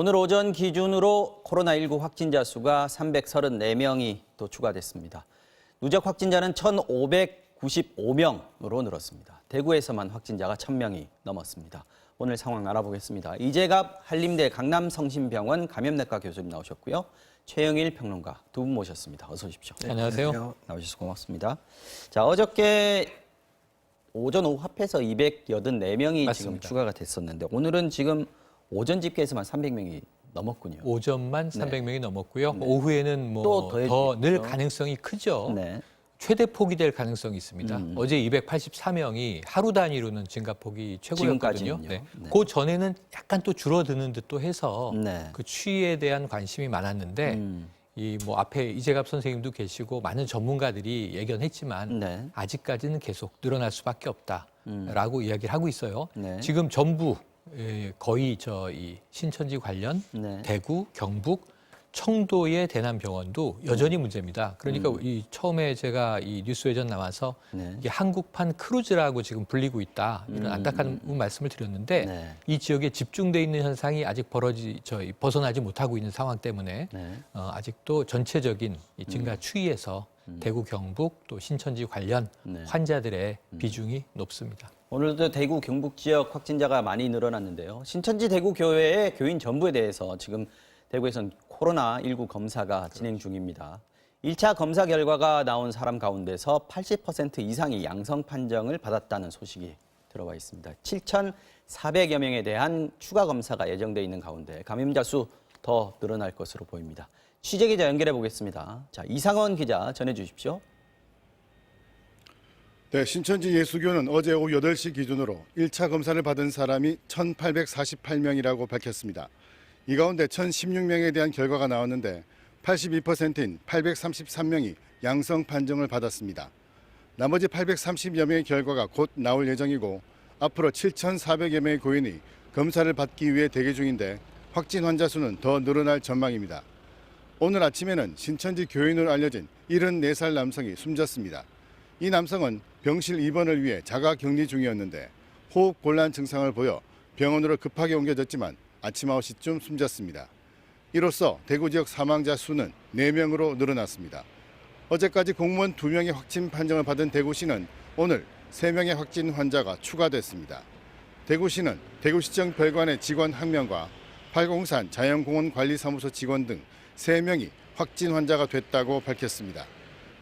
오늘 오전 기준으로 코로나19 확진자 수가 334명이 또 추가됐습니다. 누적 확진자는 1,595명으로 늘었습니다. 대구에서만 확진자가 1,000명이 넘었습니다. 오늘 상황 알아보겠습니다. 이재갑 한림대 강남성심병원 감염내과 교수님 나오셨고요. 최영일 평론가 두 분 모셨습니다. 어서 오십시오. 네, 안녕하세요. 나오셔서 고맙습니다. 자, 어저께 오전 오후 합해서 284명이 맞습니다. 지금 추가가 됐었는데 오늘은 지금 오전 집계에서만 300명이 넘었군요. 오전만 300명이 넘었고요. 네. 오후에는 또 더 더해지겠죠. 늘 가능성이 크죠. 네. 최대 폭이 될 가능성이 있습니다. 어제 284명이 하루 단위로는 증가폭이 최고였거든요. 지금까지는요. 네. 네. 그 전에는 약간 또 줄어드는 듯 또 해서 네. 그 추이에 대한 관심이 많았는데 이 뭐 앞에 이재갑 선생님도 계시고 많은 전문가들이 예견했지만 네. 아직까지는 계속 늘어날 수밖에 없다라고 이야기를 하고 있어요. 네. 지금 전부 거의 이 신천지 관련 네. 대구, 경북, 청도의 대남병원도 여전히 문제입니다. 그러니까 이 처음에 제가 이 뉴스 외전 나와서 네. 이게 한국판 크루즈라고 지금 불리고 있다 이런 안타까운 말씀을 드렸는데 네. 이 지역에 집중돼 있는 현상이 아직 벗어나지 못하고 있는 상황 때문에 네. 아직도 전체적인 이 증가 추이에서 대구, 경북 또 신천지 관련 네. 환자들의 비중이 높습니다. 오늘도 대구 경북 지역 확진자가 많이 늘어났는데요. 신천지 대구 교회의 교인 전부에 대해서 지금 대구에서는 코로나19 검사가 진행 중입니다. 1차 검사 결과가 나온 사람 가운데서 80% 이상이 양성 판정을 받았다는 소식이 들어와 있습니다. 7,400여 명에 대한 추가 검사가 예정돼 있는 가운데 감염자 수 더 늘어날 것으로 보입니다. 취재기자 연결해 보겠습니다. 자, 이상원 기자 전해 주십시오. 네, 신천지 예수교는 어제 오후 8시 기준으로 1차 검사를 받은 사람이 1,848명이라고 밝혔습니다. 이 가운데 1,016명에 대한 결과가 나왔는데 82%인 833명이 양성 판정을 받았습니다. 나머지 830여 명의 결과가 곧 나올 예정이고 앞으로 7,400여 명의 고인이 검사를 받기 위해 대기 중인데 확진 환자 수는 더 늘어날 전망입니다. 오늘 아침에는 신천지 교인으로 알려진 74살 남성이 숨졌습니다. 이 남성은 병실 입원을 위해 자가 격리 중이었는데 호흡 곤란 증상을 보여 병원으로 급하게 옮겨졌지만 아침 9시쯤 숨졌습니다. 이로써 대구 지역 사망자 수는 4명으로 늘어났습니다. 어제까지 공무원 2명의 확진 판정을 받은 대구시는 오늘 3명의 확진 환자가 추가됐습니다. 대구시는 대구시청 별관의 직원 1명과 팔공산 자연공원관리사무소 직원 등 3명이 확진 환자가 됐다고 밝혔습니다.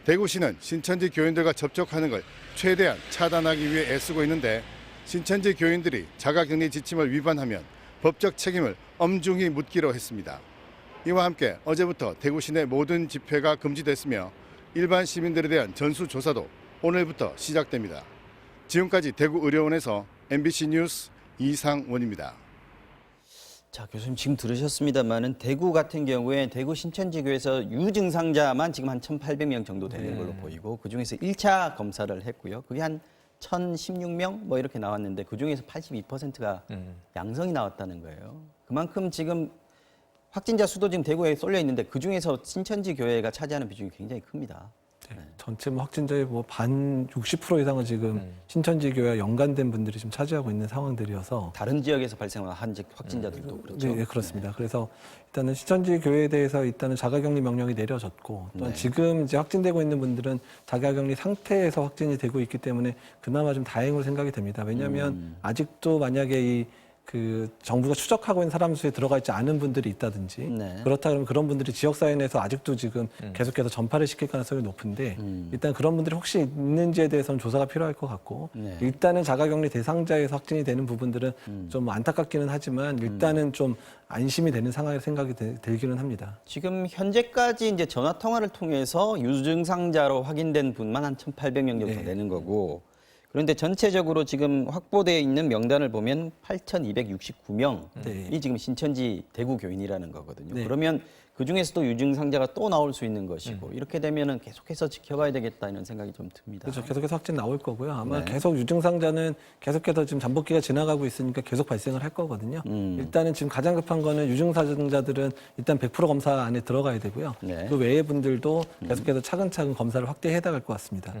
대구시는 신천지 교인들과 접촉하는 걸 최대한 차단하기 위해 애쓰고 있는데 신천지 교인들이 자가격리 지침을 위반하면 법적 책임을 엄중히 묻기로 했습니다. 이와 함께 어제부터 대구 시내 모든 집회가 금지됐으며 일반 시민들에 대한 전수조사도 오늘부터 시작됩니다. 지금까지 대구의료원에서 MBC 뉴스 이상원입니다. 자, 교수님 지금 들으셨습니다만은 대구 같은 경우에 대구 신천지교에서 유증상자만 지금 한 1,800명 정도 되는 걸로 보이고 그중에서 1차 검사를 했고요. 그게 한 1,016명 뭐 이렇게 나왔는데 그중에서 82%가 양성이 나왔다는 거예요. 그만큼 지금 확진자 수도 지금 대구에 쏠려 있는데 그중에서 신천지 교회가 차지하는 비중이 굉장히 큽니다. 네, 전체 확진자의 반 60% 이상은 지금 신천지 교회와 연관된 분들이 지금 차지하고 있는 상황들이어서 다른 지역에서 발생한 확진자들도 그렇죠. 네, 그렇습니다. 그래서 일단은 신천지 교회에 대해서 일단은 자가격리 명령이 내려졌고 또한 네. 지금 이제 확진되고 있는 분들은 자가격리 상태에서 확진이 되고 있기 때문에 그나마 좀 다행으로 생각이 됩니다. 왜냐하면 아직도 만약에 정부가 추적하고 있는 사람 수에 들어가 있지 않은 분들이 있다든지 네. 그렇다 그러면 그런 분들이 지역사회 내에서 아직도 지금 계속해서 전파를 시킬 가능성이 높은데 일단 그런 분들이 혹시 있는지에 대해서는 조사가 필요할 것 같고 네. 일단은 자가격리 대상자에서 확진이 되는 부분들은 좀 안타깝기는 하지만 일단은 좀 안심이 되는 상황에 생각이 들기는 합니다. 지금 현재까지 이제 전화 통화를 통해서 유증상자로 확인된 분만 한 1,800명 정도 네. 되는 거고 그런데 전체적으로 지금 확보되어 있는 명단을 보면 8,269명이 네. 지금 신천지 대구 교인이라는 거거든요. 네. 그러면 그중에서도 유증상자가 또 나올 수 있는 것이고 이렇게 되면은 계속해서 지켜봐야 되겠다 이런 생각이 좀 듭니다. 그렇죠. 계속해서 확진 나올 거고요. 아마 네. 계속 유증상자는 계속해서 지금 잠복기가 지나가고 있으니까 계속 발생을 할 거거든요. 일단은 지금 가장 급한 거는 유증상자들은 일단 100% 검사 안에 들어가야 되고요. 네. 그 외의 분들도 계속해서 차근차근 검사를 확대해 나갈 것 같습니다.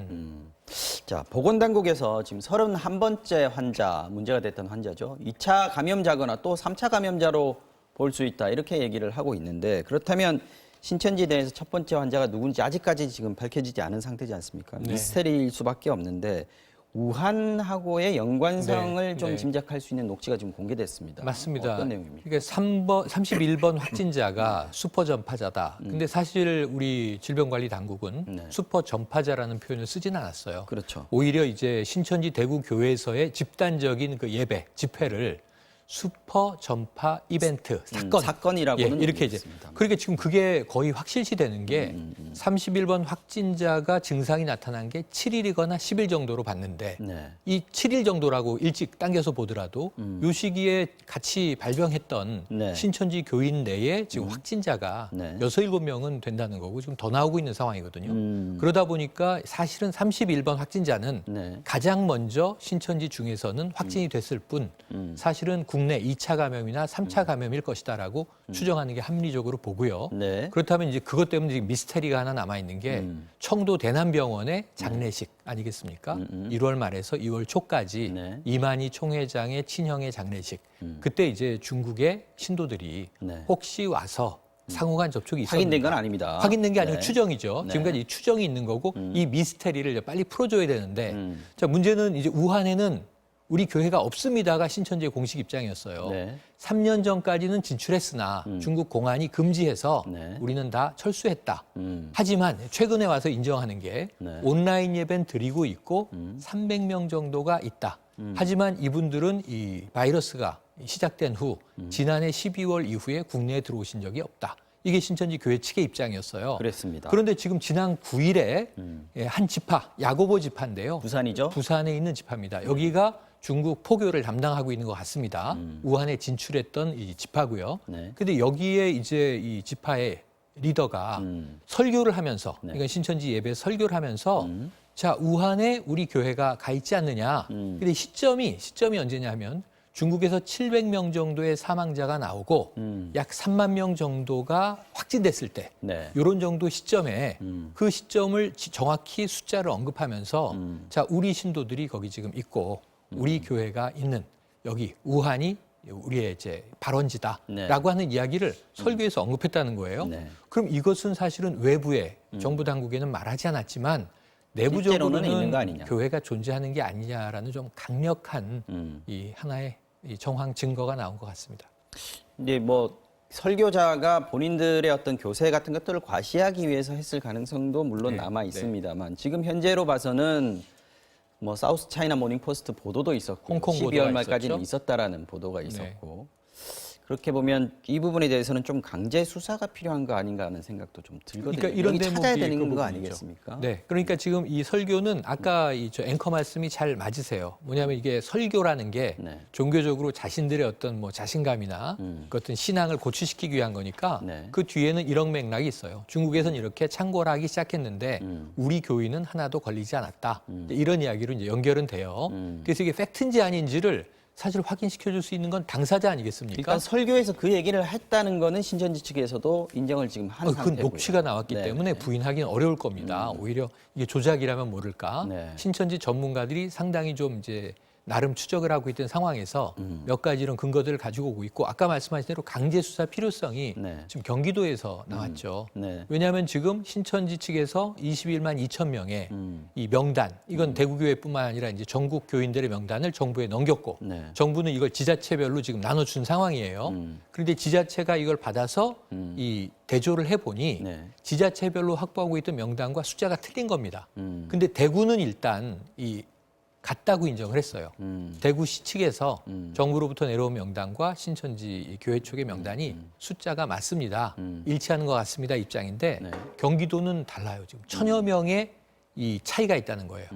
자, 보건당국에서 지금 31번째 환자, 문제가 됐던 환자죠. 2차 감염자거나 또 3차 감염자로 볼 수 있다 이렇게 얘기를 하고 있는데 그렇다면 신천지대에서 첫 번째 환자가 누군지 아직까지 지금 밝혀지지 않은 상태지 않습니까? 네. 미스터리일 수밖에 없는데 우한하고의 연관성을 네, 좀 네. 짐작할 수 있는 녹취가 지금 공개됐습니다. 맞습니다. 어떤 내용입니까? 그러니까 31번 확진자가 슈퍼 전파자다. 근데 사실 우리 질병관리당국은 네. 슈퍼 전파자라는 표현을 쓰진 않았어요. 그렇죠. 오히려 이제 신천지 대구 교회에서의 집단적인 그 예배, 집회를 슈퍼 전파 이벤트 사건이라고는 이렇게 이제 얘기했습니다. 그러니까 지금 그게 거의 확실시되는 게 31번 확진자가 증상이 나타난 게 7일이거나 10일 정도로 봤는데 네. 이 7일 정도라고 일찍 당겨서 보더라도 요 시기에 같이 발병했던 네. 신천지 교인 내에 지금 확진자가 네. 6, 7명은 된다는 거고 지금 더 나오고 있는 상황이거든요. 그러다 보니까 사실은 31번 확진자는 네. 가장 먼저 신천지 중에서는 확진이 됐을 뿐 사실은 국내 2차 감염이나 3차 감염일 것이다라고 추정하는 게 합리적으로 보고요. 네. 그렇다면 이제 그것 때문에 지금 미스테리가 하나 남아 있는 게 청도 대남병원의 장례식 아니겠습니까? 1월 말에서 2월 초까지 네. 이만희 총회장의 친형의 장례식. 그때 이제 중국의 신도들이 네. 혹시 와서 상호간 접촉이 있었는가? 확인된 건 아닙니다. 확인된 게 아니고 네. 추정이죠. 네. 지금까지 이 추정이 있는 거고 이 미스테리를 이제 빨리 풀어줘야 되는데 음. 자 문제는 이제 우한에는 우리 교회가 없습니다가 신천지의 공식 입장이었어요. 네. 3년 전까지는 진출했으나 중국 공안이 금지해서 네. 우리는 다 철수했다. 음. 하지만 최근에 와서 인정하는 게 네. 온라인 예배는 드리고 있고 300명 정도가 있다. 하지만 이분들은 이 바이러스가 시작된 후 지난해 12월 이후에 국내에 들어오신 적이 없다. 이게 신천지 교회 측의 입장이었어요. 그랬습니다. 그런데 지금 지난 9일에 한 지파, 야고보 지파인데요. 부산이죠? 부산에 있는 지파입니다. 여기가 중국 포교를 담당하고 있는 것 같습니다. 우한에 진출했던 이 지파고요. 네. 근데 여기에 이제 이 지파의 리더가 설교를 하면서, 네. 이건 신천지 예배 설교를 하면서, 자 우한에 우리 교회가 가 있지 않느냐. 근데 시점이 언제냐 하면 중국에서 700명 정도의 사망자가 나오고 약 3만 명 정도가 확진됐을 때 네. 이런 정도 시점에 그 시점을 정확히 숫자를 언급하면서 자 우리 신도들이 거기 지금 있고 우리 교회가 있는 여기 우한이 우리의 이제 발원지다라고 네. 하는 이야기를 설교에서 언급했다는 거예요. 네. 그럼 이것은 사실은 외부에 정부 당국에는 말하지 않았지만 내부적으로는 있는 거 아니냐. 교회가 존재하는 게 아니냐라는 좀 강력한 이 하나의 이 정황 증거가 나온 것 같습니다. 이제 뭐 설교자가 본인들의 어떤 교세 같은 것들을 과시하기 위해서 했을 가능성도 물론 네, 남아 네. 있습니다만 지금 현재로 봐서는 뭐 사우스 차이나 모닝 포스트 보도도 있었고 홍콩 12월 보도가 말까지는 있었죠? 있었다라는 보도가 있었고 그렇게 보면 이 부분에 대해서는 좀 강제 수사가 필요한 거 아닌가 하는 생각도 좀 들거든요. 그러니까 이런 여기 찾아야 대목이 되는 그 거 부분이죠. 아니겠습니까? 네, 그러니까 지금 이 설교는 아까 이 저 앵커 말씀이 잘 맞으세요. 뭐냐면 이게 설교라는 게 네. 종교적으로 자신들의 어떤 뭐 자신감이나 그 어떤 신앙을 고취시키기 위한 거니까 네. 그 뒤에는 이런 맥락이 있어요. 중국에서는 이렇게 창궐을 하기 시작했는데 우리 교인은 하나도 걸리지 않았다. 이런 이야기로 이제 연결은 돼요. 그래서 이게 팩트인지 아닌지를 사실 확인시켜 줄 수 있는 건 당사자 아니겠습니까? 일단 설교에서 그 얘기를 했다는 거는 신천지 측에서도 인정을 지금 한 그 상태고요. 녹취가 나왔기 네, 때문에 네. 부인하기는 어려울 겁니다. 오히려 이게 조작이라면 모를까. 네. 신천지 전문가들이 상당히 좀 이제 나름 추적을 하고 있던 상황에서 몇 가지 이런 근거들을 가지고 오고 있고 아까 말씀하신 대로 강제 수사 필요성이 네. 지금 경기도에서 나왔죠. 네. 왜냐하면 지금 신천지 측에서 21만 2천 명의 이 명단, 이건 대구교회뿐만 아니라 이제 전국 교인들의 명단을 정부에 넘겼고 네. 정부는 이걸 지자체별로 지금 나눠준 상황이에요. 그런데 지자체가 이걸 받아서 이 대조를 해보니 네. 지자체별로 확보하고 있던 명단과 숫자가 틀린 겁니다. 근데 대구는 일단 이 같다고 인정을 했어요. 대구시 측에서 정부로부터 내려온 명단과 신천지 교회 쪽의 명단이 숫자가 맞습니다. 일치하는 것 같습니다 입장인데 네. 경기도는 달라요. 지금 천여 명의 이 차이가 있다는 거예요.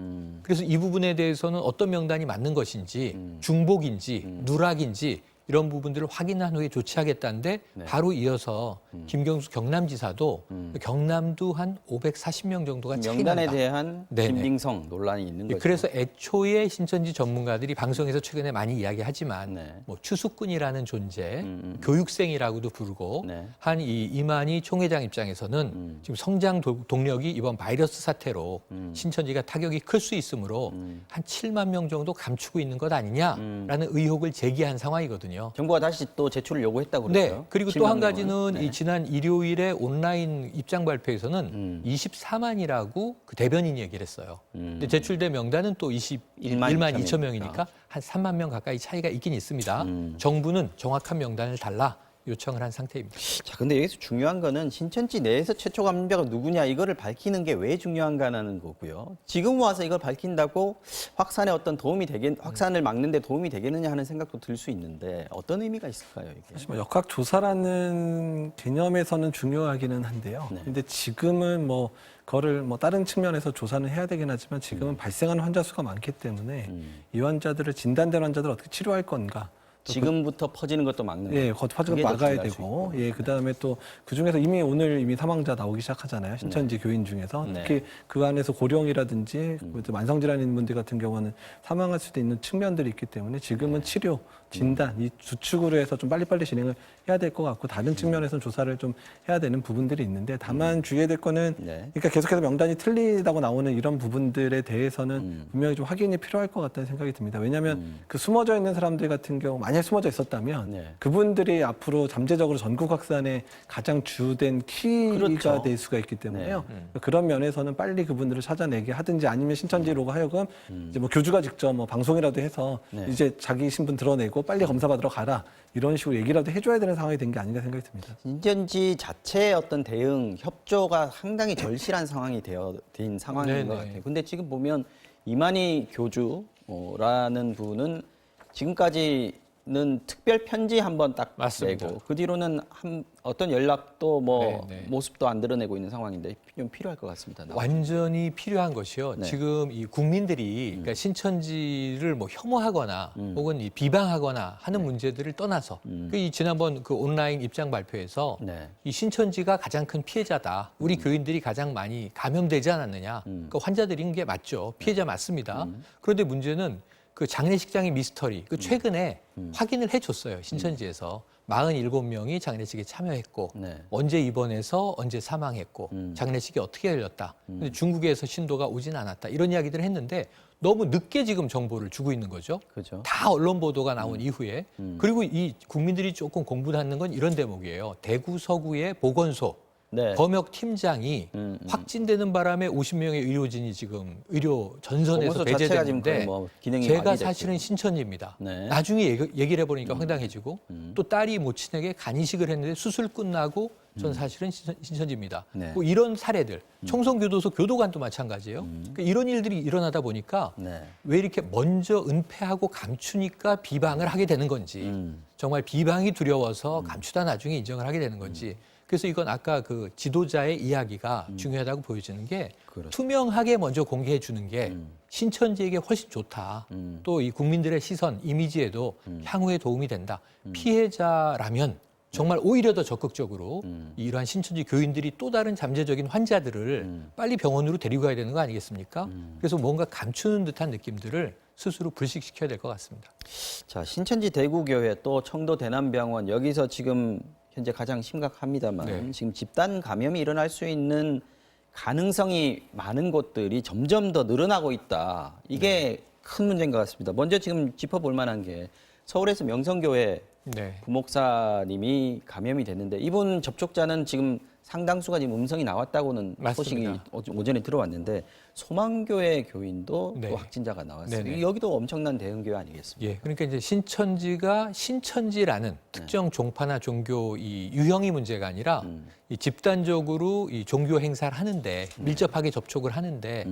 그래서 이 부분에 대해서는 어떤 명단이 맞는 것인지 중복인지 누락인지 이런 부분들을 확인한 후에 조치하겠다는데 네. 바로 이어서 김경수 경남지사도 경남도 한 540명 정도가 차이 명단에 난다. 대한 네네. 김빙성 논란이 있는 거죠. 그래서 애초에 신천지 전문가들이 방송에서 최근에 많이 이야기하지만 네. 뭐 추수꾼이라는 존재, 교육생이라고도 부르고 네. 한 이 이만희 총회장 입장에서는 지금 성장 동력이 이번 바이러스 사태로 신천지가 타격이 클 수 있으므로 한 7만 명 정도 감추고 있는 것 아니냐라는 의혹을 제기한 상황이거든요. 있거든요. 정부가 다시 또 제출을 요구했다고 네. 그랬어요. 그리고 또 한 7만 가지는 명을. 네. 이 지난 일요일에 온라인 입장 발표에서는 24만이라고 그 대변인이 얘기를 했어요. 근데 제출된 명단은 또 21만 2천 명이니까 한 3만 명 가까이 차이가 있긴 있습니다. 정부는 정확한 명단을 달라 요청을 한 상태입니다. 자, 근데 여기서 중요한 거는 신천지 내에서 최초 감염자가 누구냐 이거를 밝히는 게 왜 중요한가라는 거고요. 지금 와서 이걸 밝힌다고 확산에 어떤 도움이 확산을 막는데 도움이 되겠느냐 하는 생각도 들 수 있는데 어떤 의미가 있을까요, 이게? 사실 뭐 역학조사라는 개념에서는 중요하기는 한데요. 네. 근데 지금은 뭐 그거를 뭐 다른 측면에서 조사는 해야 되긴 하지만 지금은 발생하는 환자 수가 많기 때문에 이 환자들을 진단된 환자들을 어떻게 치료할 건가? 지금부터 퍼지는 것도 막는 예, 거. 겉파지고 그게 더 막아야 중요할 수 되고, 있고. 예, 그 다음에 또 그 중에서 오늘 사망자 나오기 시작하잖아요. 신천지 교인 중에서. 네. 특히 그 안에서 고령이라든지 만성질환 있는 분들 같은 경우는 사망할 수도 있는 측면들이 있기 때문에 지금은 치료, 진단, 이 주축으로 해서 좀 빨리빨리 진행을 해야 될 것 같고 다른 측면에서는 조사를 좀 해야 되는 부분들이 있는데 다만 주의해야 될 거는 네. 그러니까 계속해서 명단이 틀리다고 나오는 이런 부분들에 대해서는 분명히 좀 확인이 필요할 것 같다는 생각이 듭니다. 왜냐하면 그 숨어져 있는 사람들 같은 경우 만약에 숨어져 있었다면 네. 그분들이 앞으로 잠재적으로 전국 확산에 가장 주된 키가 그렇죠. 될 수가 있기 때문에요. 그런 면에서는 빨리 그분들을 찾아내게 하든지 아니면 신천지로가 하여금 이제 뭐 교주가 직접 뭐 방송이라도 해서 네. 이제 자기 신분 드러내고 빨리 검사 받으러 가라 이런 식으로 얘기라도 해줘야 되는 상황이 된 게 아닌가 생각이 듭니다. 신천지 자체의 어떤 대응 협조가 상당히 절실한 상황이 된 상황인 네네. 것 같아요. 근데 지금 보면 이만희 교주라는 분은 지금까지는 특별 편지 한번 딱 맞습니다. 내고 그 뒤로는 어떤 연락도 뭐 네네. 모습도 안 드러내고 있는 상황인데 좀 필요할 것 같습니다. 완전히 필요한 것이요. 네. 지금 이 국민들이 그러니까 신천지를 뭐 혐오하거나 혹은 이 비방하거나 하는 문제들을 떠나서 이 지난번 그 온라인 입장 발표에서 네. 이 신천지가 가장 큰 피해자다. 우리 교인들이 가장 많이 감염되지 않았느냐. 그러니까 환자들인 게 맞죠. 피해자 맞습니다. 그런데 문제는 그 장례식장의 미스터리. 그 최근에 확인을 해줬어요. 신천지에서. 47명이 장례식에 참여했고 네. 언제 입원해서 언제 사망했고 장례식이 어떻게 열렸다. 근데 중국에서 신도가 오진 않았다. 이런 이야기들을 했는데 너무 늦게 지금 정보를 주고 있는 거죠. 그죠. 다 언론 보도가 나온 이후에. 그리고 이 국민들이 조금 공부하는 건 이런 대목이에요. 대구 서구의 보건소 네. 검역 팀장이 확진되는 바람에 50명의 의료진이 지금 의료 전선에서 보건소 자체가 지금 배제됐는데 뭐 기능이 제가 마비됐고. 사실은 신천지입니다. 네. 나중에 얘기를 해보니까 황당해지고 또 딸이 모친에게 간이식을 했는데 수술 끝나고 전 사실은 신천지입니다. 네. 뭐 이런 사례들, 청송교도소 교도관도 마찬가지예요. 그러니까 이런 일들이 일어나다 보니까 네. 왜 이렇게 먼저 은폐하고 감추니까 비방을 하게 되는 건지 정말 비방이 두려워서 감추다 나중에 인정을 하게 되는 건지 그래서 이건 아까 그 지도자의 이야기가 중요하다고 보여지는 게 그렇죠. 투명하게 먼저 공개해 주는 게 신천지에게 훨씬 좋다. 또 이 국민들의 시선, 이미지에도 향후에 도움이 된다. 피해자라면 정말 오히려 더 적극적으로 이러한 신천지 교인들이 또 다른 잠재적인 환자들을 빨리 병원으로 데리고 가야 되는 거 아니겠습니까? 그래서 뭔가 감추는 듯한 느낌들을 스스로 불식시켜야 될 것 같습니다. 자, 신천지 대구교회 또 청도 대남병원 여기서 지금 현재 가장 심각합니다만 네. 지금 집단 감염이 일어날 수 있는 가능성이 많은 곳들이 점점 더 늘어나고 있다. 이게 큰 문제인 것 같습니다. 먼저 지금 짚어볼 만한 게 서울에서 명성교회 네. 부목사님이 감염이 됐는데 이분 접촉자는 지금 상당수가 지금 음성이 나왔다고는 맞습니다. 소식이 오전에 들어왔는데 소망교회 교인도 네. 또 확진자가 나왔어요. 네네. 여기도 엄청난 대형교회 아니겠습니까? 예, 그러니까 이제 신천지가 신천지라는 특정 종파나 종교 이 유형이 문제가 아니라 이 집단적으로 이 종교 행사를 하는데 밀접하게 접촉을 하는데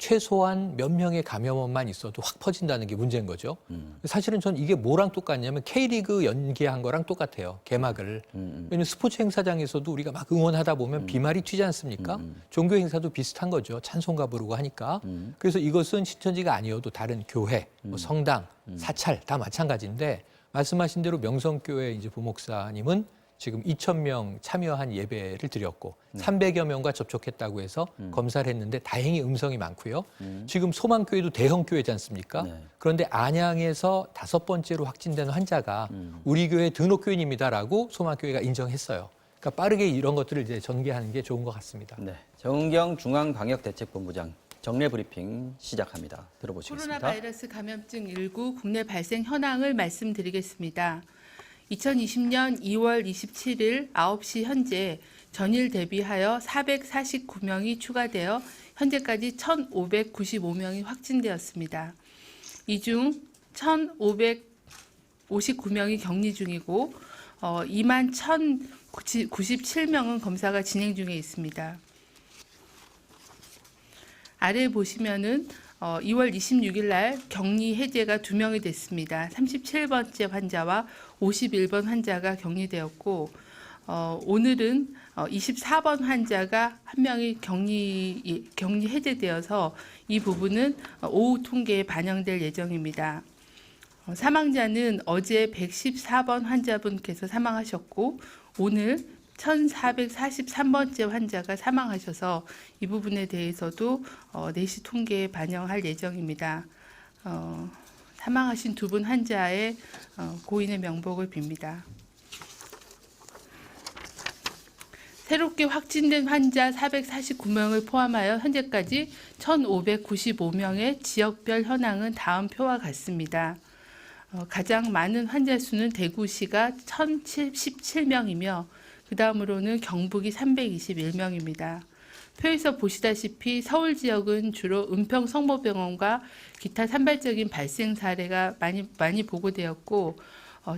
최소한 몇 명의 감염원만 있어도 확 퍼진다는 게 문제인 거죠. 사실은 전 이게 뭐랑 똑같냐면 K리그 연기한 거랑 똑같아요. 개막을. 왜냐하면 스포츠 행사장에서도 우리가 막 응원하다 보면 비말이 튀지 않습니까? 종교 행사도 비슷한 거죠. 찬송가 부르고 하니까. 그래서 이것은 신천지가 아니어도 다른 교회, 뭐 성당, 사찰 다 마찬가지인데 말씀하신 대로 명성교회 이제 부목사님은 지금 2,000명 참여한 예배를 드렸고 300여 명과 접촉했다고 해서 검사를 했는데 다행히 음성이 많고요. 지금 소망교회도 대형교회지 않습니까? 네. 그런데 안양에서 5번째로 확진된 환자가 우리 교회 등록교인입니다라고 소망교회가 인정했어요. 그러니까 빠르게 이런 것들을 이제 전개하는 게 좋은 것 같습니다. 네. 정은경 중앙방역대책본부장 정례 브리핑 시작합니다. 들어보시겠습니다. 코로나 바이러스 감염증 19 국내 발생 현황을 말씀드리겠습니다. 2020년 2월 27일 9시 현재 전일 대비하여 449명이 추가되어 현재까지 1,595명이 확진되었습니다. 이 중 1,559명이 격리 중이고 2만 1,097명은 검사가 진행 중에 있습니다. 아래 보시면은 2월 26일 날 격리 해제가 2명이 됐습니다. 37번째 환자와 51번 환자가 격리되었고 오늘은 24번 환자가 한 명이 격리 해제되어서 이 부분은 오후 통계에 반영될 예정입니다. 사망자는 어제 114번 환자분께서 사망하셨고 오늘 1443번째 환자가 사망하셔서 이 부분에 대해서도 4시 통계에 반영할 예정입니다. 사망하신 두 분 환자의 고인의 명복을 빕니다. 새롭게 확진된 환자 449명을 포함하여 현재까지 1,595명의 지역별 현황은 다음 표와 같습니다. 가장 많은 환자 수는 대구시가 1,017명이며 그 다음으로는 경북이 321명입니다. 표에서 보시다시피 서울 지역은 주로 은평 성모병원과 기타 산발적인 발생 사례가 많이 보고되었고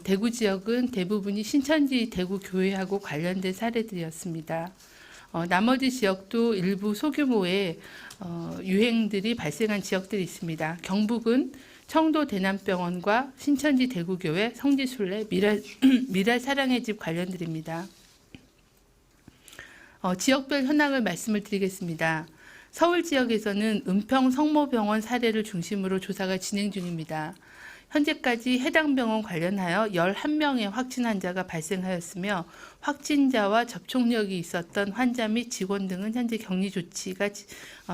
대구 지역은 대부분이 신천지 대구교회하고 관련된 사례들이었습니다. 나머지 지역도 일부 소규모의 유행들이 발생한 지역들이 있습니다. 경북은 청도 대남병원과 신천지 대구교회, 성지순례, 미랄 사랑의 집 관련들입니다. 지역별 현황을 말씀을 드리겠습니다. 서울 지역에서는 은평 성모병원 사례를 중심으로 조사가 진행 중입니다. 현재까지 해당 병원 관련하여 11명의 확진 환자가 발생하였으며 확진자와 접촉력이 있었던 환자 및 직원 등은 현재 격리 조치가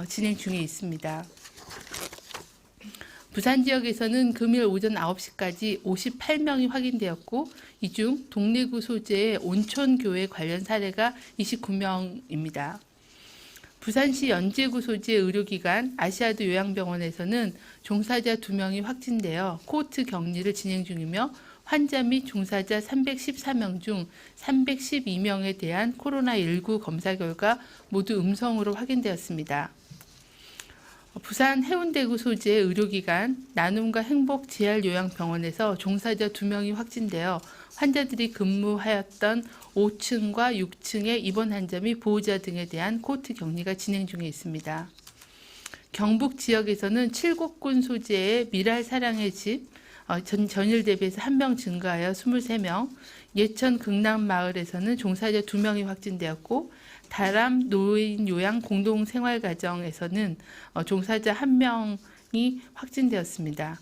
진행 중에 있습니다. 부산 지역에서는 금일 오전 9시까지 58명이 확인되었고 이 중 동래구 소재의 온천교회 관련 사례가 29명입니다. 부산시 연제구 소재의 의료기관 아시아드 요양병원에서는 종사자 2명이 확진되어 코호트 격리를 진행 중이며 환자 및 종사자 314명 중 312명에 대한 코로나19 검사 결과 모두 음성으로 확인되었습니다. 부산 해운대구 소재의 의료기관 나눔과 행복 재활요양병원에서 종사자 2명이 확진되어 환자들이 근무하였던 5층과 6층의 입원 환자 및 보호자 등에 대한 코호트 격리가 진행 중에 있습니다. 경북 지역에서는 칠곡군 소재의 미랄 사랑의 집 전일 대비해서 1명 증가하여 23명, 예천 극남마을에서는 종사자 2명이 확진되었고 다람 노인 요양 공동생활가정에서는 종사자 1명이 확진되었습니다.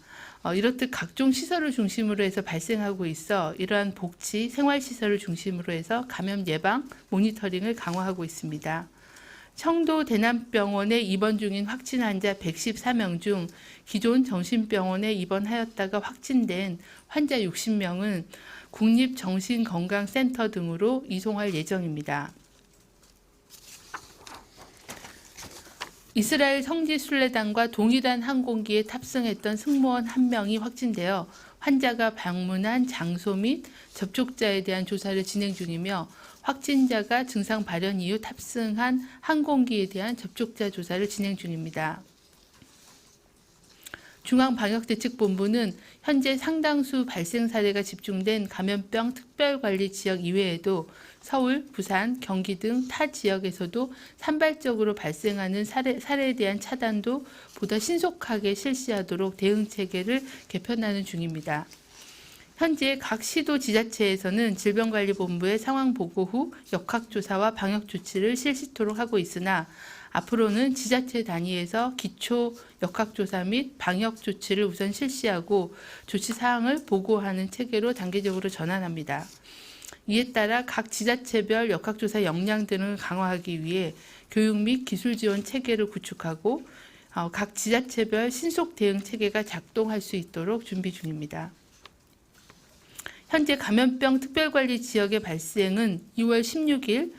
이렇듯 각종 시설을 중심으로 해서 발생하고 있어 이러한 복지, 생활시설을 중심으로 해서 감염 예방, 모니터링을 강화하고 있습니다. 청도 대남병원에 입원 중인 확진 환자 114명 중 기존 정신병원에 입원하였다가 확진된 환자 60명은 국립정신건강센터 등으로 이송할 예정입니다. 이스라엘 성지순례단과 동일한 항공기에 탑승했던 승무원 1명이 확진되어 환자가 방문한 장소 및 접촉자에 대한 조사를 진행 중이며 확진자가 증상 발현 이후 탑승한 항공기에 대한 접촉자 조사를 진행 중입니다. 중앙방역대책본부는 현재 상당수 발생 사례가 집중된 감염병 특별관리 지역 이외에도 서울, 부산, 경기 등 타 지역에서도 산발적으로 발생하는 사례에 대한 차단도 보다 신속하게 실시하도록 대응 체계를 개편하는 중입니다. 현재 각 시도 지자체에서는 질병관리본부의 상황 보고 후 역학조사와 방역 조치를 실시토록 하고 있으나 앞으로는 지자체 단위에서 기초 역학조사 및 방역 조치를 우선 실시하고 조치 사항을 보고하는 체계로 단계적으로 전환합니다. 이에 따라 각 지자체별 역학조사 역량 등을 강화하기 위해 교육 및 기술 지원 체계를 구축하고 각 지자체별 신속 대응 체계가 작동할 수 있도록 준비 중입니다. 현재 감염병 특별관리 지역의 발생은 2월 16일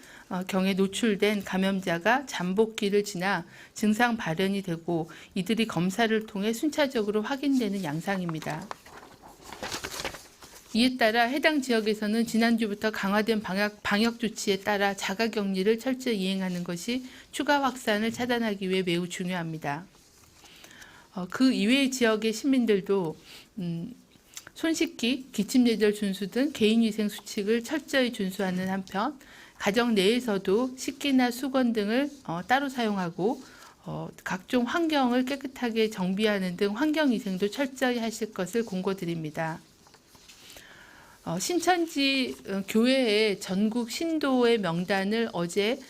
경에 노출된 감염자가 잠복기를 지나 증상 발현이 되고 이들이 검사를 통해 순차적으로 확인되는 양상입니다. 이에 따라 해당 지역에서는 지난주부터 강화된 방역 조치에 따라 자가격리를 철저히 이행하는 것이 추가 확산을 차단하기 위해 매우 중요합니다. 그 이외의 지역의 시민들도 손 씻기, 기침 예절 준수 등 개인위생 수칙을 철저히 준수하는 한편 가정 내에서도 식기나 수건 등을 따로 사용하고 각종 환경을 깨끗하게 정비하는 등 환경위생도 철저히 하실 것을 공고드립니다. 신천지 교회의 전국 신도의 명단을 어제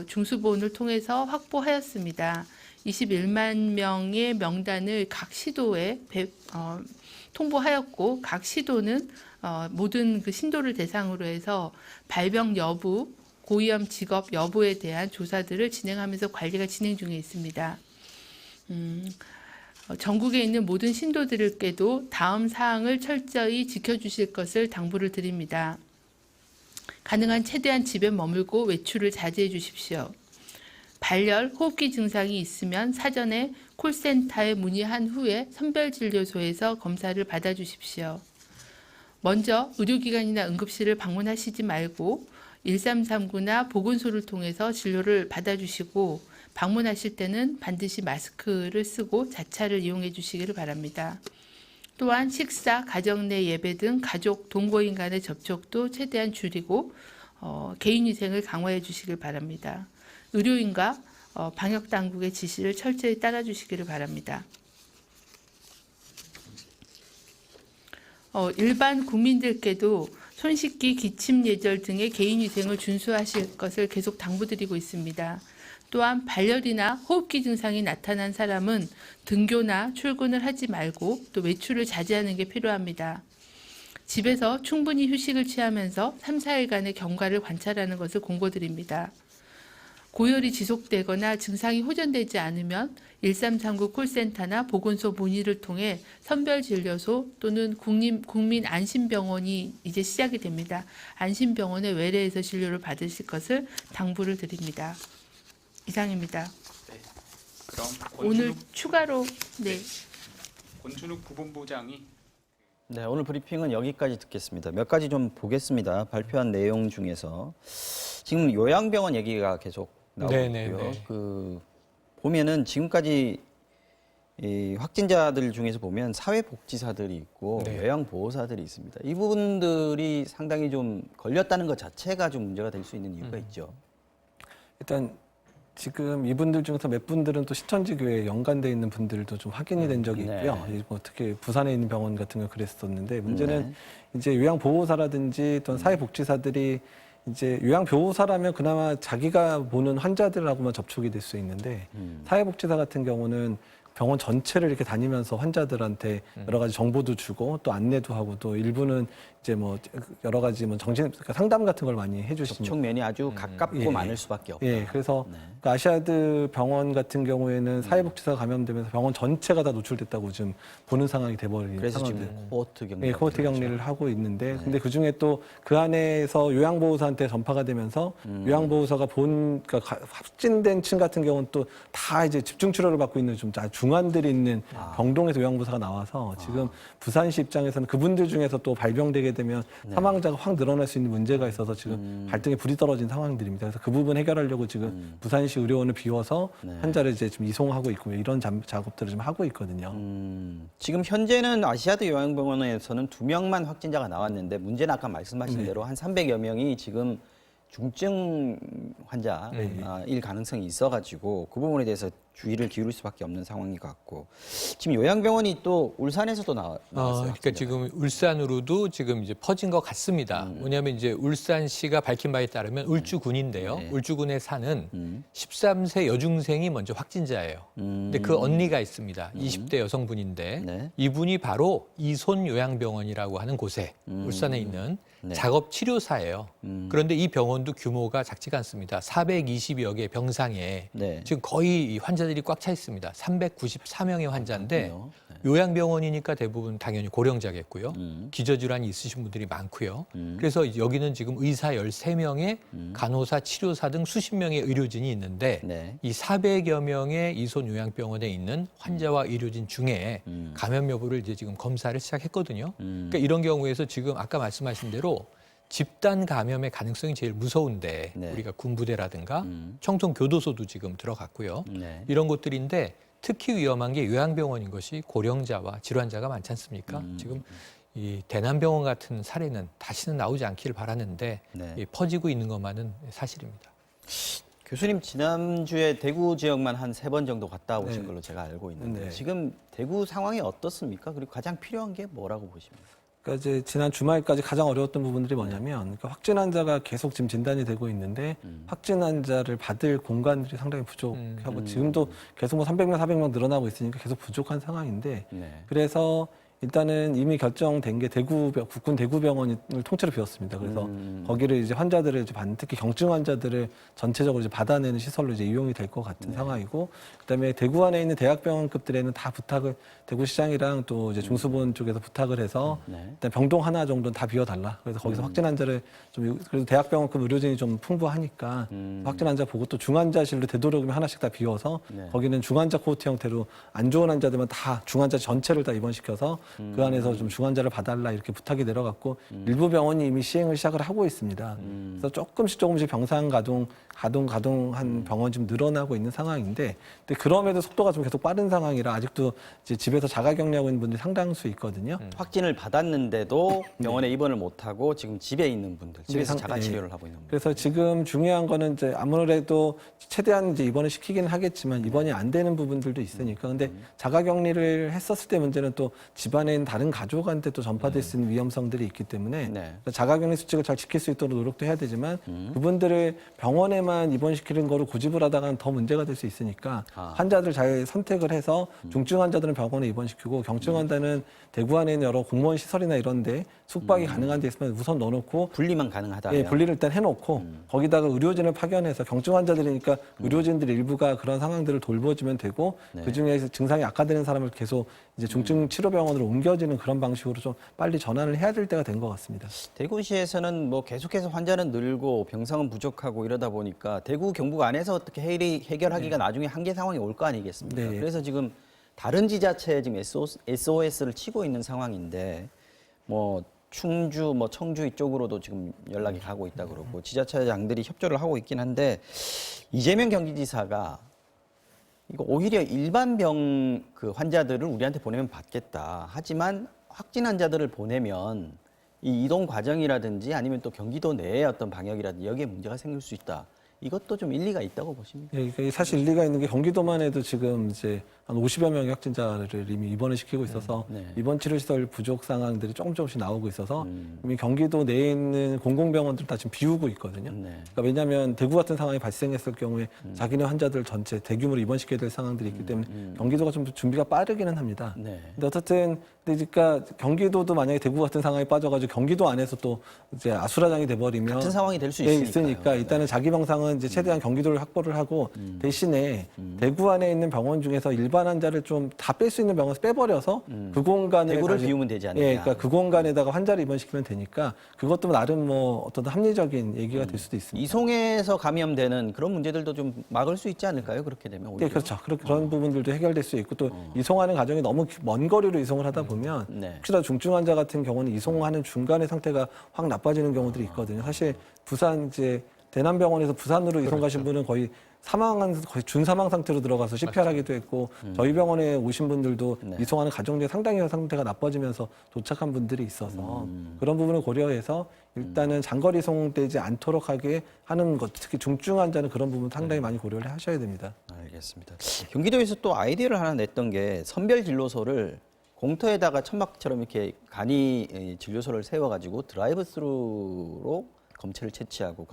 중수본을 통해서 확보하였습니다. 21만 명의 명단을 각 시도에 통보하였고 각 시도는 모든 그 신도를 대상으로 해서 발병 여부, 고위험 직업 여부에 대한 조사들을 진행하면서 관리가 진행 중에 있습니다. 전국에 있는 모든 신도들께도 다음 사항을 철저히 지켜주실 것을 당부를 드립니다. 가능한 최대한 집에 머물고 외출을 자제해 주십시오. 발열, 호흡기 증상이 있으면 사전에 콜센터에 문의한 후에 선별진료소에서 검사를 받아주십시오. 먼저 의료기관이나 응급실을 방문하시지 말고 1339나 보건소를 통해서 진료를 받아주시고 방문하실 때는 반드시 마스크를 쓰고 자차를 이용해 주시기를 바랍니다. 또한 식사, 가정 내 예배 등 가족, 동거인 간의 접촉도 최대한 줄이고 개인위생을 강화해 주시길 바랍니다. 의료인과 방역당국의 지시를 철저히 따라주시기를 바랍니다. 일반 국민들께도 손 씻기, 기침 예절 등의 개인위생을 준수하실 것을 계속 당부드리고 있습니다. 또한 발열이나 호흡기 증상이 나타난 사람은 등교나 출근을 하지 말고 또 외출을 자제하는 게 필요합니다. 집에서 충분히 휴식을 취하면서 3, 4일간의 경과를 관찰하는 것을 공고드립니다. 고열이 지속되거나 증상이 호전되지 않으면 1339 콜센터나 보건소 문의를 통해 선별진료소 또는 국민안심병원이 이제 시작이 됩니다. 안심병원의 외래에서 진료를 받으실 것을 당부를 드립니다. 이상입니다. 네. 그럼 오늘 추가로 권춘욱 부본부장이 네, 오늘 브리핑은 여기까지 듣겠습니다. 몇 가지 좀 보겠습니다. 발표한 내용 중에서 지금 요양병원 얘기가 계속 나오고 있고요. 보면은 지금까지 이 확진자들 중에서 보면 사회복지사들이 있고 요양보호사들이 있습니다. 이 부분들이 상당히 좀 걸렸다는 것 자체가 좀 문제가 될 수 있는 이유가 있죠. 일단 지금 이분들 중에서 몇 분들은 또 신천지 교회에 연관돼 있는 분들도 좀 확인이 된 적이 있고요. 뭐 특히 부산에 있는 병원 같은 거 그랬었는데 문제는 이제 요양보호사라든지 또는 사회복지사들이 이제 요양보호사라면 그나마 자기가 보는 환자들하고만 접촉이 될 수 있는데 사회복지사 같은 경우는 병원 전체를 이렇게 다니면서 환자들한테 여러 가지 정보도 주고 또 안내도 하고 또 일부는 이제 뭐 여러 가지 뭐 그러니까 상담 같은 걸 많이 해주십니다. 접촉면이 아주 가깝고 많을 수밖에 없다. 예, 그래서 그 아시아드 병원 같은 경우에는 사회복지사가 감염되면서 병원 전체가 다 노출됐다고 지금 보는 상황이 돼버린 그래서 상황인데. 지금 코호트 격리. 예, 코호트 격리를 하고 있는데, 근데 그 중에 또 그 안에서 요양보호사한테 전파가 되면서 요양보호사가 그러니까 확진된 층 같은 경우는 또 다 이제 집중 치료를 받고 있는 좀 중환들이 있는 병동에서 요양보호사가 나와서 지금 부산시 입장에서는 그분들 중에서 또 발병되게 되면 사망자가 확 늘어날 수 있는 문제가 있어서 지금 발등에 불이 떨어진 상황들입니다. 그래서 그 부분 해결하려고 지금 부산시 의료원을 비워서 환자를 이제 지금 이송하고 있고 이런 작업들을 좀 하고 있거든요. 지금 현재는 아시아드 요양병원에서는 2명만 확진자가 나왔는데 문제는 아까 말씀하신 대로 한 300여 명이 지금 중증 환자일 가능성이 있어가지고 그 부분에 대해서 주의를 기울일 수밖에 없는 상황인 것 같고 지금 요양병원이 또 울산에서도 나왔어요. 그러니까 지금 울산으로도 지금 이제 퍼진 것 같습니다. 뭐냐면 이제 울산시가 밝힌 바에 따르면 울주군인데요. 울주군에 사는 13세 여중생이 먼저 확진자예요. 근데 그 언니가 있습니다. 20대 여성분인데 이분이 바로 이손 요양병원이라고 하는 곳에 울산에 있는 작업 치료사예요. 그런데 이 병원도 규모가 작지가 않습니다. 420여 개 병상에 지금 거의 이 환자들이 꽉 차 있습니다. 394명의 환자인데 요양병원이니까 대부분 당연히 고령자겠고요. 기저질환이 있으신 분들이 많고요. 그래서 여기는 지금 의사 13명에 간호사, 치료사 등 수십 명의 의료진이 있는데 네. 이 400여 명의 이손 요양병원에 있는 환자와 의료진 중에 감염 여부를 이제 지금 검사를 시작했거든요. 그러니까 이런 경우에서 지금 아까 말씀하신 대로 집단 감염의 가능성이 제일 무서운데 네. 우리가 군부대라든가 청송교도소도 지금 들어갔고요. 네. 이런 곳들인데 특히 위험한 게 요양병원인 것이 고령자와 질환자가 많지 않습니까? 지금 이 대남병원 같은 사례는 다시는 나오지 않기를 바라는데 네. 이 퍼지고 있는 것만은 사실입니다. 교수님 지난주에 대구 지역만 한 3번 정도 갔다 오신 네. 걸로 제가 알고 있는데 네. 지금 대구 상황이 어떻습니까? 그리고 가장 필요한 게 뭐라고 보십니까? 그러니까 이제 지난 주말까지 가장 어려웠던 부분들이 뭐냐면 그러니까 확진 환자가 계속 지금 진단이 되고 있는데 확진 환자를 받을 공간들이 상당히 부족하고 지금도 계속 뭐 300명, 400명 늘어나고 있으니까 계속 부족한 상황인데 네. 그래서 일단은 이미 결정된 게 국군 대구병원을 통째로 비웠습니다. 그래서 거기를 이제 환자들을 이제 특히 경증 환자들을 전체적으로 이제 받아내는 시설로 이제 이용이 될 것 같은 상황이고, 그다음에 대구 안에 있는 대학병원급들에는 다 부탁을 대구시장이랑 또 이제 중수본 쪽에서 부탁을 해서 일단 병동 하나 정도는 다 비워달라. 그래서 거기서 확진 환자를 좀 그래도 대학병원급 의료진이 좀 풍부하니까 확진 환자 보고 또 중환자실로 되도록이면 하나씩 다 비워서 거기는 중환자 코호트 형태로 안 좋은 환자들만 다 중환자 전체를 다 입원시켜서 그 안에서 좀 중환자를 봐달라 이렇게 부탁이 내려갔고 일부 병원이 이미 시행을 시작을 하고 있습니다. 그래서 조금씩 병상 가동한 병원 좀 늘어나고 있는 상황인데, 근데 그럼에도 속도가 좀 계속 빠른 상황이라 아직도 이제 집에서 자가격리하고 있는 분들이 상당수 있거든요. 확진을 받았는데도 병원에 입원을 못하고 지금 집에 있는 분들, 집에서 네. 자가 치료를 하고 있는 분들. 그래서 지금 중요한 거는 이제 아무래도 최대한 이제 입원을 시키긴 하겠지만 입원이 안 되는 부분들도 있으니까. 근데 자가격리를 했었을 때 문제는 또 집안에 있는 다른 가족한테 또 전파될 수 있는 위험성들이 있기 때문에 네. 자가격리 수칙을 잘 지킬 수 있도록 노력도 해야 되지만 그분들을 병원에만 입원시키는 거로 고집을 하다가는 더 문제가 될 수 있으니까 환자들 잘 선택을 해서 중증 환자들은 병원에 입원시키고 경증 환자는 대구 안에 있는 여러 공무원 시설이나 이런 데 숙박이 가능한 데 있으면 우선 넣어놓고 분리만 가능하다면. 예, 분리를 일단 해놓고 거기다가 의료진을 파견해서 경증 환자들이니까 의료진들 일부가 그런 상황들을 돌보주면 되고 그중에 증상이 악화되는 사람을 계속 이제 중증 치료병원으로 옮겨지는 그런 방식으로 좀 빨리 전환을 해야 될 때가 된 것 같습니다. 대구시에서는 뭐 계속해서 환자는 늘고 병상은 부족하고 이러다 보니까 대구 경북 안에서 어떻게 해결하기가 나중에 한계 상황이 올 거 아니겠습니까? 네. 그래서 지금 다른 지자체에 지금 SOS를 치고 있는 상황인데 뭐 충주, 뭐 청주 이쪽으로도 지금 연락이 가고 있다 그러고 지자체장들이 협조를 하고 있긴 한데 이재명 경기지사가 이거 오히려 일반 병 그 환자들을 우리한테 보내면 받겠다. 하지만 확진 환자들을 보내면 이 이동 과정이라든지 아니면 또 경기도 내의 어떤 방역이라든지 여기에 문제가 생길 수 있다. 이것도 좀 일리가 있다고 보십니까? 예, 이게 사실 일리가 있는 게 경기도만 해도 지금 이제 한 50여 명의 확진자를 이미 입원을 시키고 있어서 입원 치료시설 부족 상황들이 조금씩 나오고 있어서 이미 경기도 내에 있는 공공병원들 다 지금 비우고 있거든요. 그러니까 왜냐하면 대구 같은 상황이 발생했을 경우에 자기네 환자들 전체 대규모로 입원시켜야 될 상황들이 있기 때문에 경기도가 좀 준비가 빠르기는 합니다. 네. 근데 어쨌든 그러니까 경기도도 만약에 대구 같은 상황에 빠져가지고 경기도 안에서 또 이제 아수라장이 돼버리면 같은 상황이 될 수 예, 있으니까요. 있으니까 일단은 자기 병상은 이제 최대한 경기도를 확보를 하고 대신에 대구 안에 있는 병원 중에서 일반 환자를 좀 다 뺄 수 있는 병원에서 빼버려서 그 공간을 대구를 다시- 비우면 되지 않느냐. 예, 그러니까 그 공간에다가 환자를 입원시키면 되니까 그것도 나름 뭐 어떤 합리적인 얘기가 될 수도 있습니다. 이송에서 감염되는 그런 문제들도 좀 막을 수 있지 않을까요? 그렇게 되면 오히려. 네, 그렇죠. 그런 부분들도 해결될 수 있고 또 이송하는 과정이 너무 먼 거리로 이송을 하다 보면 네. 혹시나 중증 환자 같은 경우는 이송하는 중간에 상태가 확 나빠지는 경우들이 있거든요. 사실 부산 이제 대남병원에서 부산으로 이송 가신 분은 거의 거의 준사망 상태로 들어가서 CPR하기도 했고 저희 병원에 오신 분들도 이송하는 과정 중에 상당히 상태가 나빠지면서 도착한 분들이 있어서 그런 부분을 고려해서 일단은 장거리 이송되지 않도록 하게 하는 것, 특히 중증 환자는 그런 부분 상당히 많이 고려를 하셔야 됩니다. 알겠습니다. 경기도에서 또 아이디어를 하나 냈던 게 선별 진료소를 공터에다가 천막처럼 이렇게 간이 진료소를 세워가지고 드라이브 스루로 검체를 채취하고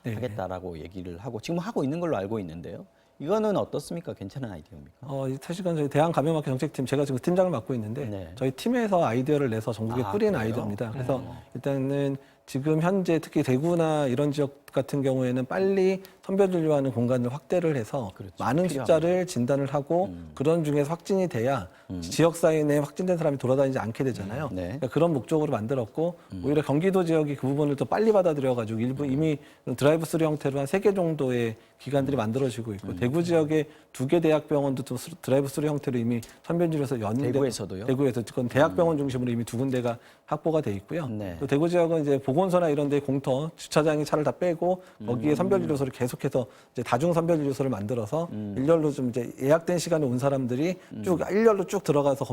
검사하겠다라고 얘기를 하고 지금 하고 있는 걸로 알고 있는데요. 이거는 어떻습니까? 괜찮은 아이디어입니까? 사실은 저희 대한감염학회 정책팀, 제가 지금 팀장을 맡고 있는데 네. 저희 팀에서 아이디어를 내서 전국에 뿌린 그래요? 아이디어입니다. 그래서 일단은 지금 현재 특히 대구나 이런 지역 같은 경우에는 빨리 선별진료하는 공간을 확대를 해서 그렇죠. 많은 필요합니다. 숫자를 진단을 하고 그런 중에서 확진이 돼야 지역 사회 내에 확진된 사람이 돌아다니지 않게 되잖아요. 네. 그러니까 그런 목적으로 만들었고 오히려 경기도 지역이 그 부분을 더 빨리 받아들여가지고 일부 이미 드라이브 스루 형태로 한 3개 정도의 기관들이 만들어지고 있고 대구 지역의 2개 대학병원도 또 드라이브 스루 형태로 이미 선별진료소 연대 대구에서도요? 대구에서 그건 대학병원 중심으로 이미 2군데가 확보가 돼 있고요. 네. 또 대구 지역은 이제 보건소나 이런 데 공터 주차장에 차를 다 빼고 거기에 선별진료소를 계속해서 이제 다중 선별진료소를 만들어서 일렬로 좀 이제 예약된 시간에 온 사람들이 쭉 일렬로 쭉 들어가서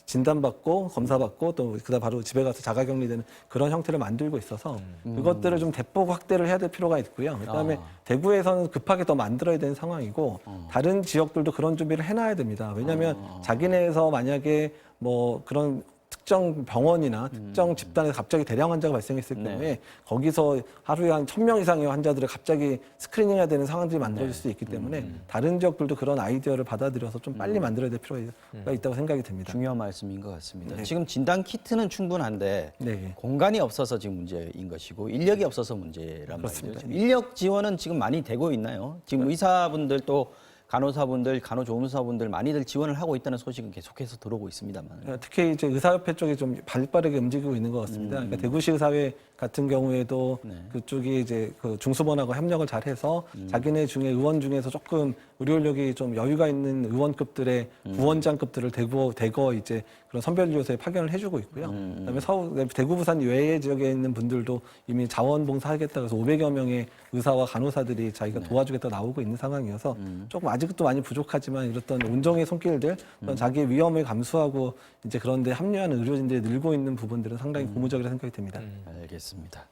진단받고 검사받고 또 그다음 바로 집에 가서 자가격리되는 그런 형태를 만들고 있어서 그것들을 좀 대폭 확대를 해야 될 필요가 있고요. 그다음에 대구에서는 급하게 더 만들어야 되는 상황이고 다른 지역들도 그런 준비를 해놔야 됩니다. 왜냐하면 자기네에서 만약에 뭐 그런 특정 병원이나 특정 집단에서 갑자기 대량 환자가 발생했을 경우에 거기서 하루에 한 1,000명 이상의 환자들을 갑자기 스크리닝해야 되는 상황들이 만들어질 수 있기 때문에 다른 지역들도 그런 아이디어를 받아들여서 좀 빨리 만들어야 될 필요가 있다고 생각이 듭니다. 중요한 말씀인 것 같습니다. 네. 지금 진단 키트는 충분한데 네. 공간이 없어서 지금 문제인 것이고 인력이 없어서 문제란 말이죠. 그렇습니다. 지금 인력 지원은 지금 많이 되고 있나요? 지금 의사분들 또 간호사분들, 간호조무사분들 많이들 지원을 하고 있다는 소식은 계속해서 들어오고 있습니다만. 특히 이제 의사협회 쪽이 좀 발빠르게 움직이고 있는 것 같습니다. 그러니까 대구시 의사회 같은 경우에도 그쪽이 이제 그 중수본하고 협력을 잘해서 자기네 중에 의원 중에서 조금 의료 인력이 좀 여유가 있는 의원급들의 부원장급들을 대거 이제 그런 선별진료소에 파견을 해주고 있고요. 그다음에 대구 부산 외의 지역에 있는 분들도 이미 자원봉사하겠다 그래서 500여 명의 의사와 간호사들이 자기가 도와주겠다 나오고 있는 상황이어서 조금 아직도 많이 부족하지만 이렇던 온정의 손길들, 어떤 자기의 위험을 감수하고 이제 그런데 합류하는 의료진들이 늘고 있는 부분들은 상당히 고무적이라 생각이 듭니다. 알겠습니다.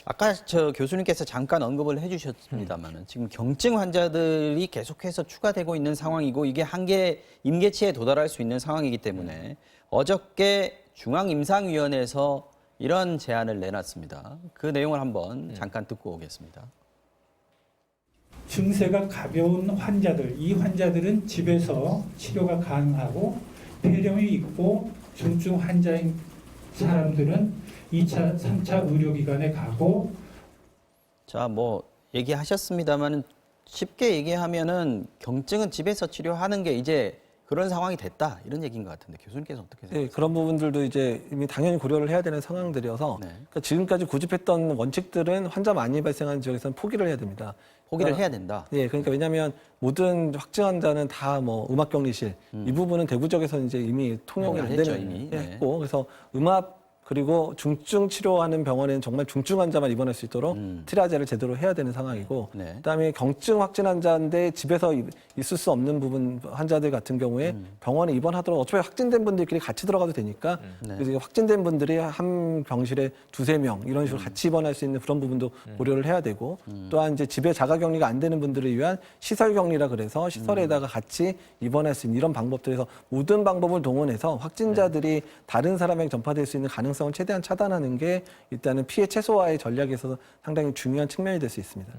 아까 저 교수님께서 잠깐 언급을 해주셨습니다만은 지금 경증 환자들이 계속해서 추가되고 있는 상황이고 이게 한계 임계치에 도달할 수 있는 상황이기 때문에 어저께 중앙임상위원회에서 이런 제안을 내놨습니다. 그 내용을 한번 잠깐 듣고 오겠습니다. 증세가 가벼운 환자들, 이 환자들은 집에서 치료가 가능하고 폐렴이 있고 중증 환자인 사람들은 2차, 3차 의료기관에 가고 자, 뭐 얘기하셨습니다만은 쉽게 얘기하면은 경증은 집에서 치료하는 게 이제 그런 상황이 됐다 이런 얘기인 것 같은데 교수님께서 어떻게 생각하세요? 네, 그런 부분들도 이제 이미 당연히 고려를 해야 되는 상황들이어서 네. 그러니까 지금까지 고집했던 원칙들은 환자 많이 발생하는 지역에서는 포기를 해야 됩니다. 포기를 그러니까 해야 된다. 네, 그러니까 왜냐하면 모든 확진 환자는 다 뭐 음압격리실 이 부분은 대구 지역에서는 이제 이미 통용이 안 했죠, 되는 이미. 네. 했고 그래서 음압 그리고 중증 치료하는 병원에는 정말 중증 환자만 입원할 수 있도록 트리아제를 제대로 해야 되는 상황이고 네. 그다음에 경증 확진 환자인데 집에서 있을 수 없는 부분 환자들 같은 경우에 병원에 입원하도록 어차피 확진된 분들끼리 같이 들어가도 되니까 그래서 확진된 분들이 한 병실에 2-3명 이런 식으로 같이 입원할 수 있는 그런 부분도 고려를 해야 되고 또한 이제 집에 자가격리가 안 되는 분들을 위한 시설격리라 그래서 시설에다가 같이 입원할 수 있는 이런 방법들에서 모든 방법을 동원해서 확진자들이 다른 사람에게 전파될 수 있는 가능성을 최대한 차단하는 게 일단은 피해 최소화의 전략에서 상당히 중요한 측면이 될 수 있습니다.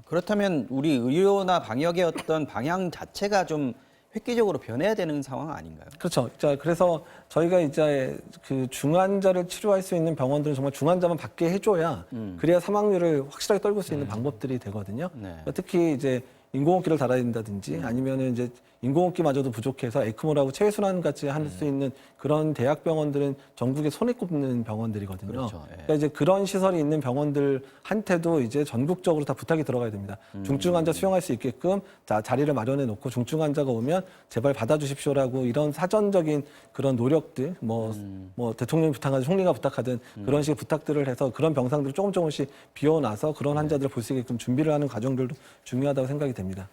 그렇다면 우리 의료나 방역의 어떤 방향 자체가 좀 획기적으로 변해야 되는 상황 아닌가요? 그렇죠. 자, 그래서 저희가 이제 그 중환자를 치료할 수 있는 병원들은 정말 중환자만 받게 해줘야 그래야 사망률을 확실하게 떨굴 수 있는 방법들이 되거든요. 네. 그러니까 특히 이제 인공호흡기를 달아야 된다든지 아니면은 이제 인공호흡기마저도 부족해서 에크모라고 체외순환 같이 할 수 있는 그런 대학병원들은 전국에 손에 꼽는 병원들이거든요. 그렇죠. 예. 그러니까 이제 그런 시설이 있는 병원들한테도 이제 전국적으로 다 부탁이 들어가야 됩니다. 중증 환자 수용할 수 있게끔 자리를 마련해 놓고 중증 환자가 오면 제발 받아주십시오라고 이런 사전적인 그런 노력들 뭐 대통령이 부탁하든 총리가 부탁하든 그런 식의 부탁들을 해서 그런 병상들을 조금씩 비워놔서 그런 환자들을 볼 수 있게끔 준비를 하는 과정들도 중요하다고 생각이 됩니다.